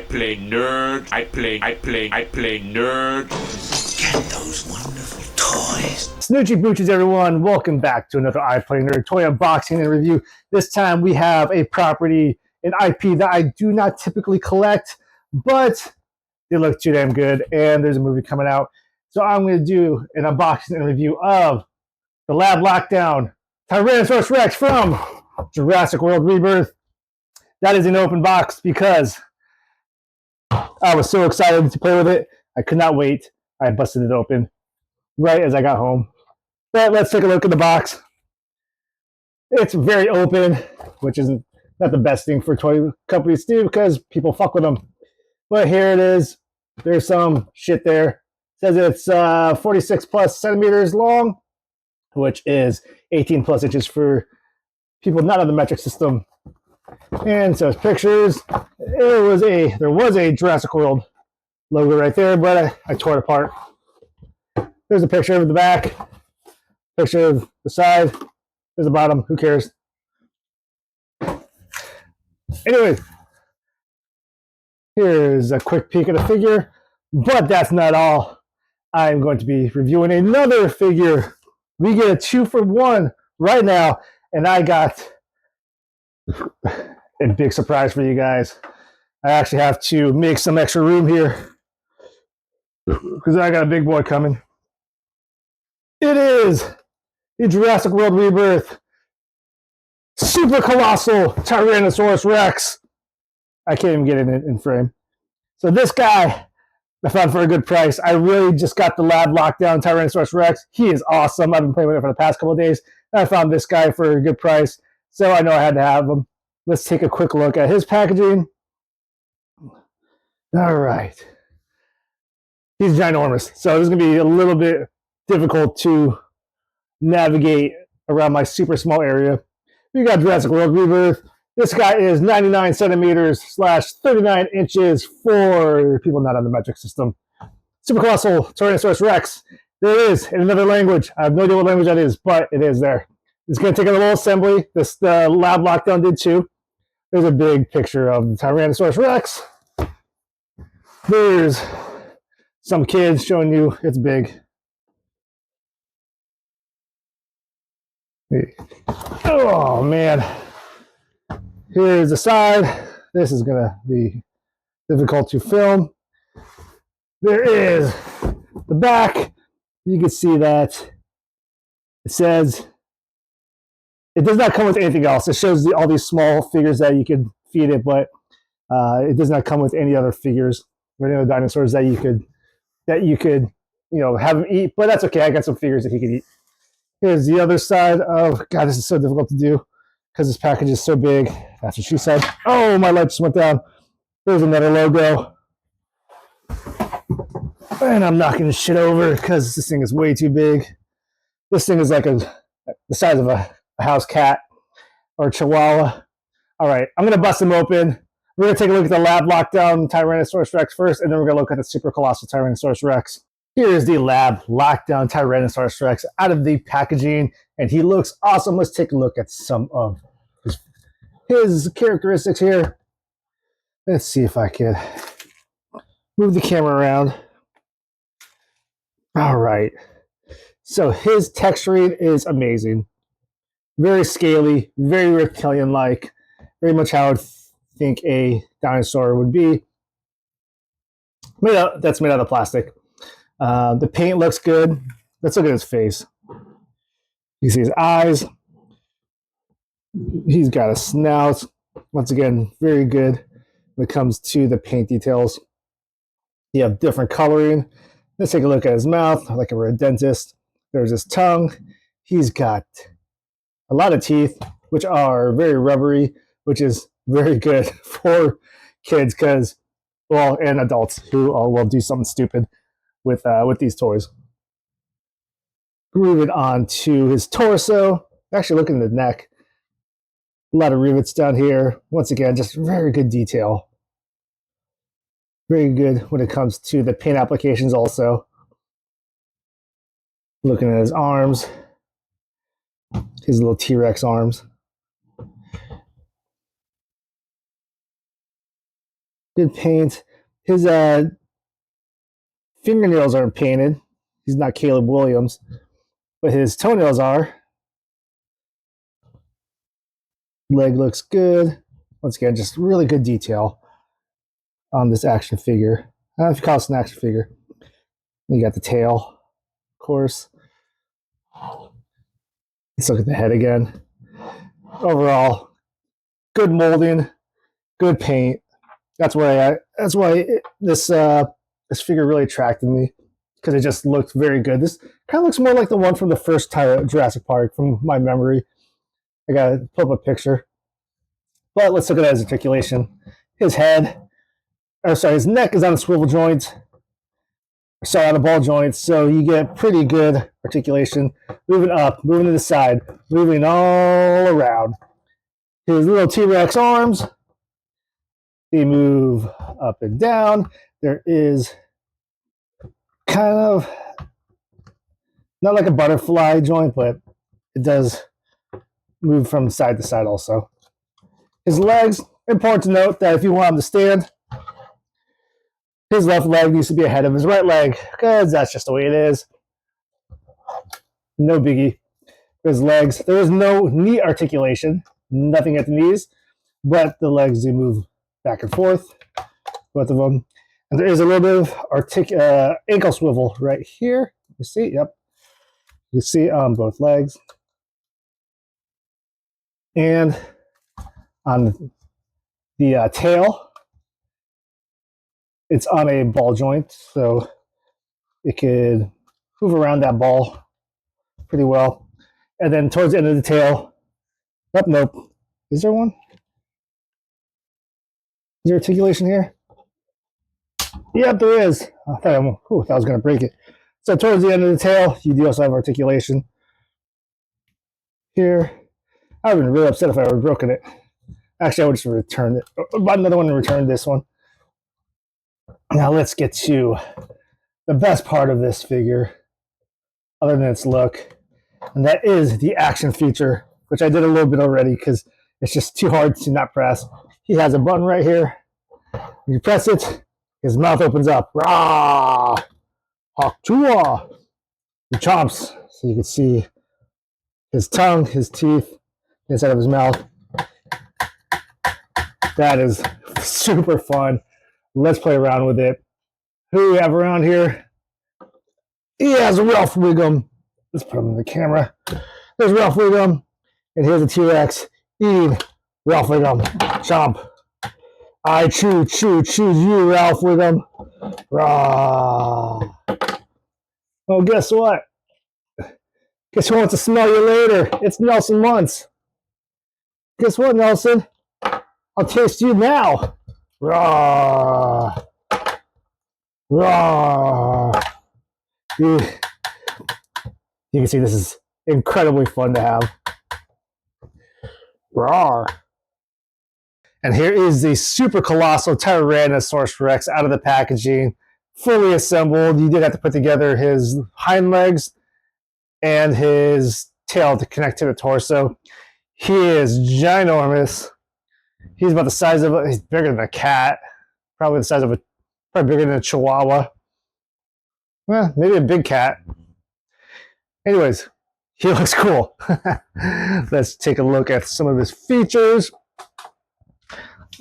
play nerd. I play nerd. Get those wonderful toys. Snoochie Boochies, everyone. Welcome back to another I Play Nerd toy unboxing and review. This time we have a property, an IP that I do not typically collect, but they look too damn good, and there's a movie coming out. So I'm going to do an unboxing and review of the Lab Lockdown Tyrannosaurus Rex from Jurassic World Rebirth. That is an open box because I was so excited to play with it. I could not wait. I busted it open right as I got home. But let's take a look at the box. It's very open, which isn't not the best thing for toy companies to do because people fuck with them. But here it is. There's some shit there. It says it's 46 plus centimeters long, which is 18 plus inches for people not on the metric system. And so it's pictures. There was a Jurassic World logo right there, but I tore it apart. There's a picture of the back, picture of the side, there's the bottom, who cares? Anyway, here's a quick peek at the figure, but that's not all. I'm going to be reviewing another figure. We get a 2-for-1 right now, and I got a big surprise for you guys. I actually have to make some extra room here because I got a big boy coming. It is the Jurassic World Rebirth Super Colossal Tyrannosaurus Rex. I can't even get it in frame. So this guy I found for a good price. I really just got the Lab Lockdown Tyrannosaurus Rex. He is awesome. I've been playing with it for the past couple of days. And I found this guy for a good price, so I know I had to have him. Let's take a quick look at his packaging. All right. He's ginormous, so this is going to be a little bit difficult to navigate around my super small area. We got Jurassic World Rebirth. This guy is 99 centimeters / 39 inches for people not on the metric system. Super Colossal Tyrannosaurus Rex. There it is in another language. I have no idea what language that is, but it is there. It's going to take a little assembly. This Lab Lockdown did too. There's a big picture of the Tyrannosaurus Rex. There's some kids showing you it's big. Oh man. Here's the side. This is going to be difficult to film. There is the back. You can see that it says it does not come with anything else. It shows all these small figures that you could feed it, but it does not come with any other figures or any other dinosaurs that you could have him eat. But that's okay. I got some figures that he could eat. Here's the other side of, God, this is so difficult to do because this package is so big. That's what she said. Oh, my light just went down. There's another logo. And I'm knocking this shit over because this thing is way too big. This thing is like the size of a house cat or a chihuahua. All right, I'm going to bust them open. We're going to take a look at the Lab Lockdown Tyrannosaurus Rex first, and then we're going to look at the Super Colossal Tyrannosaurus Rex. Here is the Lab Lockdown Tyrannosaurus Rex out of the packaging, and he looks awesome. Let's take a look at some of his characteristics here. Let's see if I can move the camera around. All right. So his texturing is amazing. Very scaly, very reptilian-like, very much how I would think a dinosaur would be. That's made out of plastic. The paint looks good. Let's look at his face. You see his eyes. He's got a snout. Once again, very good when it comes to the paint details. You have different coloring. Let's take a look at his mouth, like a dentist. There's his tongue. He's got a lot of teeth, which are very rubbery, which is very good for kids and adults who will do something stupid with these toys. Moving on to his torso. Actually, looking at the neck. A lot of rivets down here. Once again, just very good detail. Very good when it comes to the paint applications also. Looking at his arms. His little T-Rex arms. Good paint. His fingernails aren't painted. He's not Caleb Williams, but his toenails are. Leg looks good. Once again, just really good detail on this action figure. I don't know if you call this an action figure. You got the tail, of course. Let's look at the head again. Overall, good molding, good paint. That's why this figure really attracted me, because it just looked very good. This kind of looks more like the one from the first Jurassic Park, from my memory. I gotta pull up a picture. But let's look at his articulation. His neck is on a swivel joint. Sorry, on a ball joint, so you get pretty good articulation. Moving up, moving to the side, moving all around. His little T-Rex arms, they move up and down. There is kind of, not like a butterfly joint, but it does move from side to side also. His legs, important to note that if you want him to stand, his left leg needs to be ahead of his right leg, because that's just the way it is. No biggie. His legs, there is no knee articulation, nothing at the knees, but the legs do move back and forth, both of them. And there is a little bit of ankle swivel right here. You see? Yep. You see on both legs. And on the tail, it's on a ball joint, so it could move around that ball pretty well. And then towards the end of the tail, nope. Is there one? Is there articulation here? Yep, there is. I thought I was going to break it. So towards the end of the tail, you do also have articulation here. I would have been really upset if I would have broken it. Actually, I would just return it. Bought another one and returned this one. Now let's get to the best part of this figure, other than its look, and that is the action feature, which I did a little bit already because it's just too hard to not press. He has a button right here. When you press it, his mouth opens up. Rah! Hawk-chua! He chomps, so you can see his tongue, his teeth, inside of his mouth. That is super fun. Let's play around with it. Who do we have around here? He has Ralph Wiggum. Let's put him in the camera. There's Ralph Wiggum. And here's a T-Rex eating Ralph Wiggum. Chomp. I choose you, Ralph Wiggum. Rah. Oh, guess what? Guess who wants to smell you later? It's Nelson Muntz. Guess what, Nelson? I'll taste you now. Rah. Rah. You can see this is incredibly fun to have. Rawr. And here is the super colossal Tyrannosaurus Rex out of the packaging, fully assembled. You did have to put together his hind legs and his tail to connect to the torso. He is ginormous. He's about the size of he's bigger than a cat. Probably the size of probably bigger than a chihuahua. Well, maybe a big cat. Anyways, he looks cool. Let's take a look at some of his features.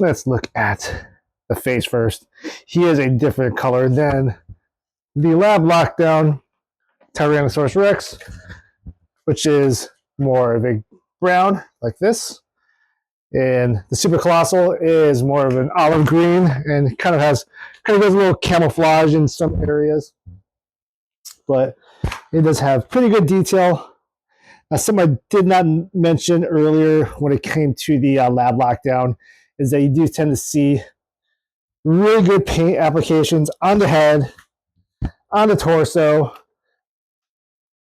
Let's look at the face first. He is a different color than the Lab Lockdown Tyrannosaurus Rex, which is more of a brown, like this. And the Super Colossal is more of an olive green and kind of does a little camouflage in some areas. But it does have pretty good detail. Something I did not mention earlier when it came to the Lab Lockdown is that you do tend to see really good paint applications on the head, on the torso.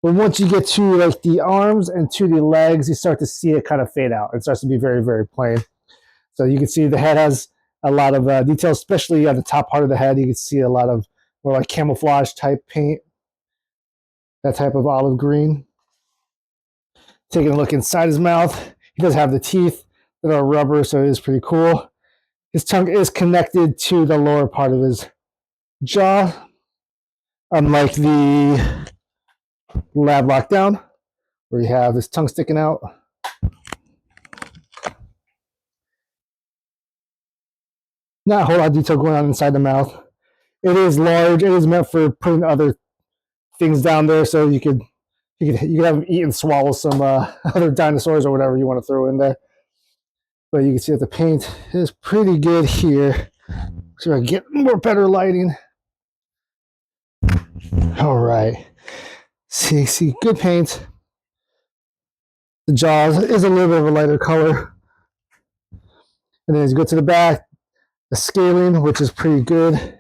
But once you get to like the arms and to the legs, you start to see it kind of fade out. It starts to be very, very plain. So you can see the head has a lot of detail, especially at the top part of the head. You can see a lot of more like camouflage type paint, that type of olive green. Taking a look inside his mouth, he does have the teeth that are rubber, so it is pretty cool. His tongue is connected to the lower part of his jaw, unlike the lab lockdown, where you have his tongue sticking out. Not a whole lot of detail going on inside the mouth. It is large. It is meant for putting other things down there, so you could have him eat and swallow some other dinosaurs or whatever you want to throw in there. But you can see that the paint is pretty good here. So I get more better lighting. All right. See, good paint. The jaws is a little bit of a lighter color. And then as you go to the back, the scaling, which is pretty good.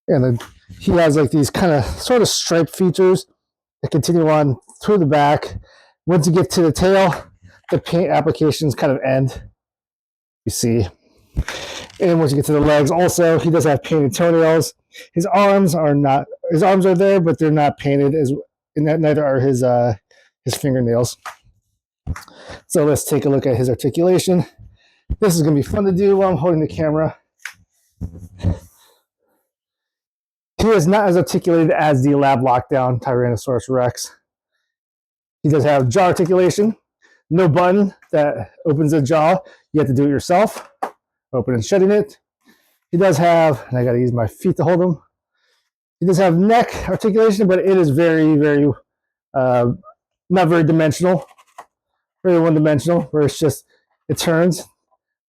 And then he has like these kind of sort of striped features that continue on through the back. Once you get to the tail, the paint applications kind of end. You see. And once you get to the legs, also, he does have painted toenails. His arms are not. His arms are there, but they're not painted, and neither are his fingernails. So let's take a look at his articulation. This is going to be fun to do while I'm holding the camera. He is not as articulated as the lab lockdown Tyrannosaurus Rex. He does have jaw articulation. No button that opens the jaw. You have to do it yourself. Open and shutting it. He does have, and I got to use my feet to hold him. He does have neck articulation, but it is very, very, not very dimensional. Very one-dimensional, where it's just, it turns.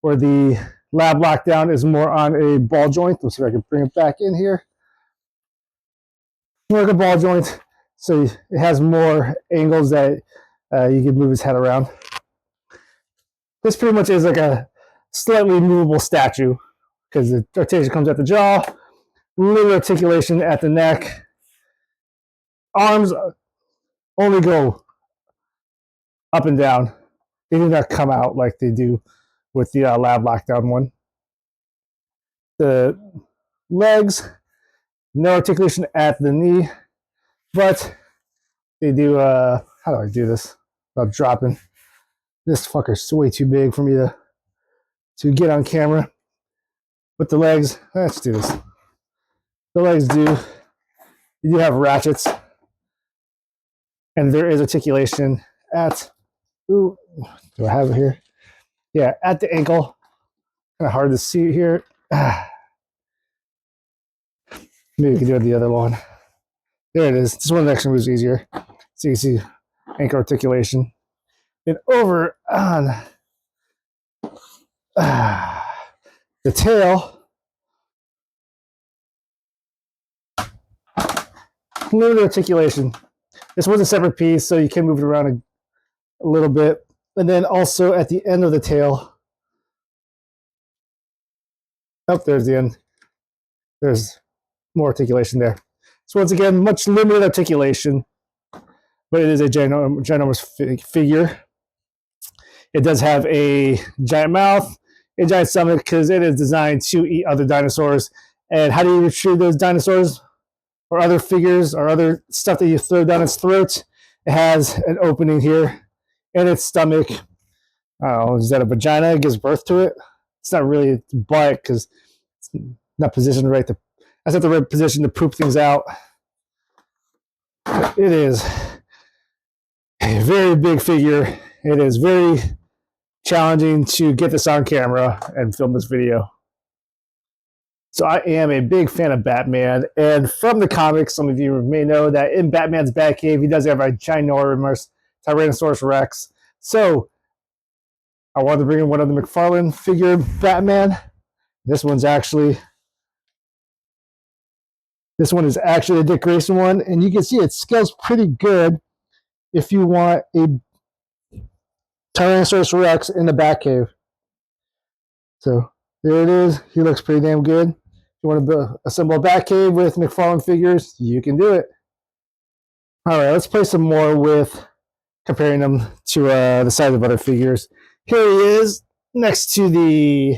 Where the lab lockdown is more on a ball joint. Let's see if I can bring it back in here. More like a ball joint, so it has more angles that you can move his head around. This pretty much is like a slightly movable statue because the articulation comes at the jaw, little articulation at the neck. Arms only go up and down. They do not come out like they do with the lab lockdown one. The legs, no articulation at the knee, but they do, how do I do this without dropping? This fucker's way too big for me to get on camera. But the legs, let's do this. The legs you do have ratchets, and there is articulation at, ooh, do I have it here? Yeah, at the ankle. Kind of hard to see here. Maybe we can do it the other one. There it is. This one actually moves easier. So you can see ankle articulation. Then over on the tail, limited articulation. This was a separate piece, so you can move it around a little bit. And then also at the end of the tail, oh, there's the end. There's more articulation there. So once again, much limited articulation, but it is a ginormous figure. It does have a giant mouth, a giant stomach, because it is designed to eat other dinosaurs. And how do you retrieve those dinosaurs or other figures or other stuff that you throw down its throat? It has an opening here in its stomach. I don't know, is that a vagina? It gives birth to it. It's not really a butt because it's not positioned right. That's not the right position to poop things out. It is a very big figure. It is very challenging to get this on camera and film this video. So I am a big fan of Batman, and from the comics, some of you may know that in Batman's Batcave, he does have a ginormous Tyrannosaurus Rex. So I wanted to bring in one of the McFarlane figure Batman. This one is actually a Dick Grayson one, and you can see it scales pretty good if you want a Tyrannosaurus Rex in the Batcave. So there it is. He looks pretty damn good. If you want to assemble a Batcave with McFarlane figures, you can do it. All right, let's play some more with comparing them to the size of other figures. Here he is next to the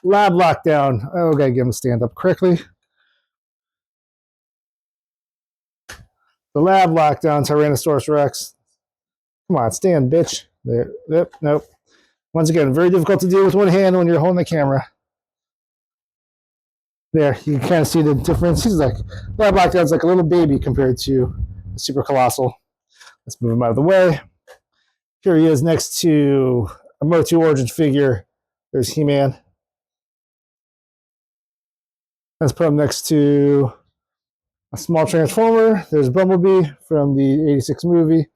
lab lockdown. Oh, gotta get him to stand up correctly. The lab lockdown Tyrannosaurus Rex. Come on, stand, bitch. There. Yep, nope. Once again, very difficult to do with one hand when you're holding the camera. There, you can kind of see the difference. He's like, that Blackdown's like a little baby compared to the Super Colossal. Let's move him out of the way. Here he is next to a Motu Origin figure. There's He-Man. Let's put him next to a small Transformer. There's Bumblebee from the 86 movie.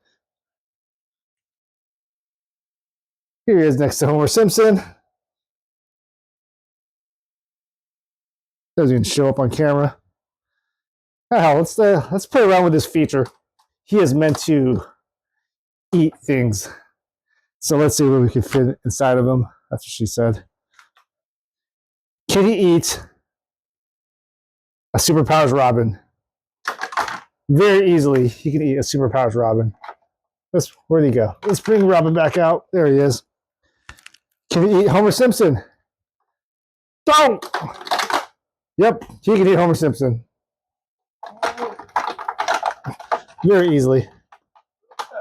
Here he is next to Homer Simpson. Doesn't even show up on camera. Oh, let's play around with this feature. He is meant to eat things. So let's see what we can fit inside of him. That's what she said. Can he eat a Superpowers Robin? Very easily, he can eat a Superpowers Robin. Where'd he go? Let's bring Robin back out. There he is. Can he eat Homer Simpson? Don't! Yep, he can eat Homer Simpson. Very easily.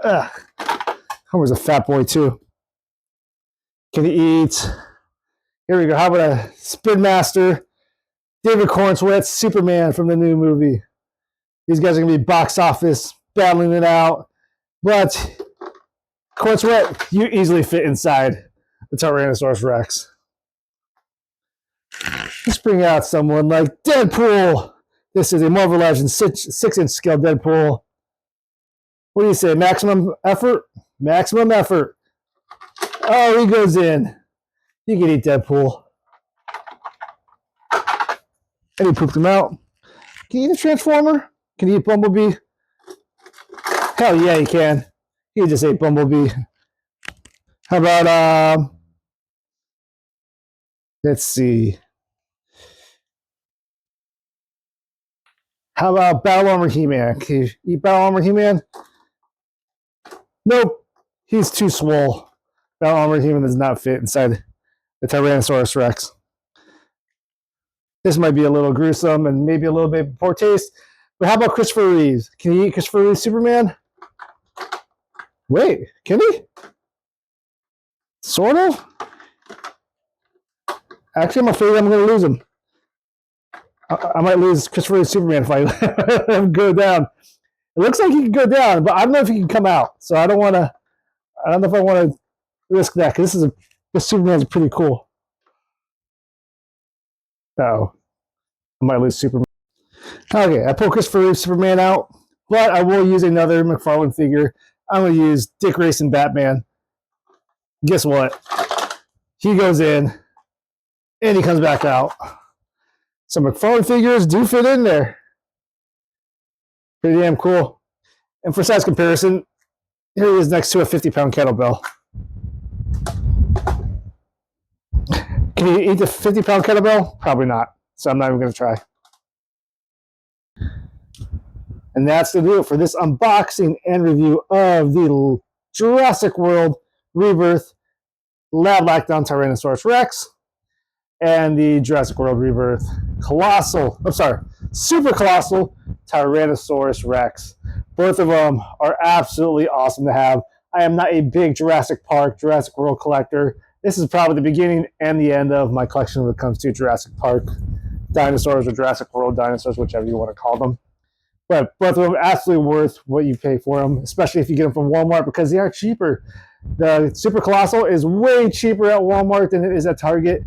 Ugh. Homer's a fat boy, too. Can he eat? Here we go. How about a Spin Master? David Cornsweet, Superman from the new movie. These guys are going to be box office, battling it out. But, Cornsweet, you easily fit inside the Tyrannosaurus Rex. Let's bring out someone like Deadpool. This is a Marvel Legends 6-inch scale Deadpool. What do you say? Maximum effort? Maximum effort. Oh, he goes in. You can eat Deadpool. And he pooped him out. Can you eat a Transformer? Can you eat Bumblebee? Hell yeah, you can. You just ate Bumblebee. How about, let's see. How about Battle Armor He-Man? Can you eat Battle Armor He-Man? Nope. He's too swole. Battle Armor He-Man does not fit inside the Tyrannosaurus Rex. This might be a little gruesome and maybe a little bit poor taste. But how about Christopher Reeves? Can you eat Christopher Reeves Superman? Wait, can he? Sort of? Actually, I'm afraid I'm going to lose him. I might lose Christopher Reeves Superman if I let him go down. It looks like he can go down, but I don't know if he can come out. So I don't know if I want to risk that, because this Superman's pretty cool. Uh-oh. I might lose Superman. Okay, I pulled Christopher Reeves Superman out, but I will use another McFarlane figure. I'm going to use Dick Grayson Batman. Guess what? He goes in, and he comes back out. So McFarlane figures do fit in there. Pretty damn cool. And for size comparison, here he is next to a 50-pound kettlebell. Can you eat the 50-pound kettlebell? Probably not. So I'm not even going to try. And that's the deal for this unboxing and review of the Jurassic World Rebirth Lab Lockdown Tyrannosaurus Rex and the Jurassic World Rebirth Super Colossal Tyrannosaurus Rex. Both of them are absolutely awesome to have. I am not a big Jurassic Park, Jurassic World collector. This is probably the beginning and the end of my collection when it comes to Jurassic Park dinosaurs or Jurassic World dinosaurs, whichever you want to call them. But both of them absolutely worth what you pay for them, especially if you get them from Walmart, because they are cheaper. The Super Colossal is way cheaper at Walmart than it is at Target.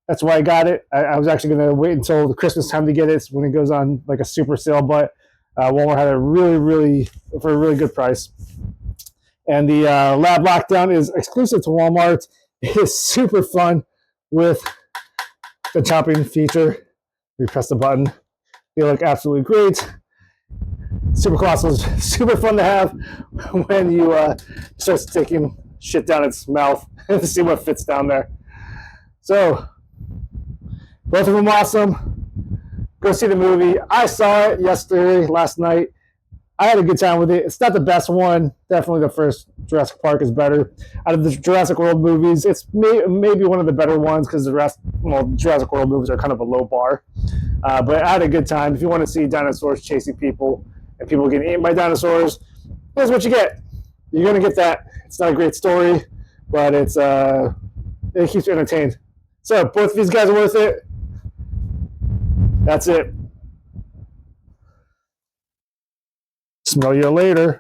That's why I got it. I was actually going to wait until the Christmas time to get it when it goes on like a super sale, but Walmart had it for a really good price. And the Lab Lockdown is exclusive to Walmart. It is super fun with the chomping feature. We press the button. They look absolutely great. Super Colossal is super fun to have when you start sticking shit down its mouth to see what fits down there. So, both of them awesome. Go see the movie. I saw it last night. I had a good time with it. It's not the best one. Definitely the first Jurassic Park is better. Out of the Jurassic World movies, it's maybe one of the better ones because Jurassic World movies are kind of a low bar. But I had a good time. If you want to see dinosaurs chasing people and people getting eaten by dinosaurs, here's what you get. You're going to get that. It's not a great story, but it keeps you entertained. So both of these guys are worth it. That's it. Smell you later.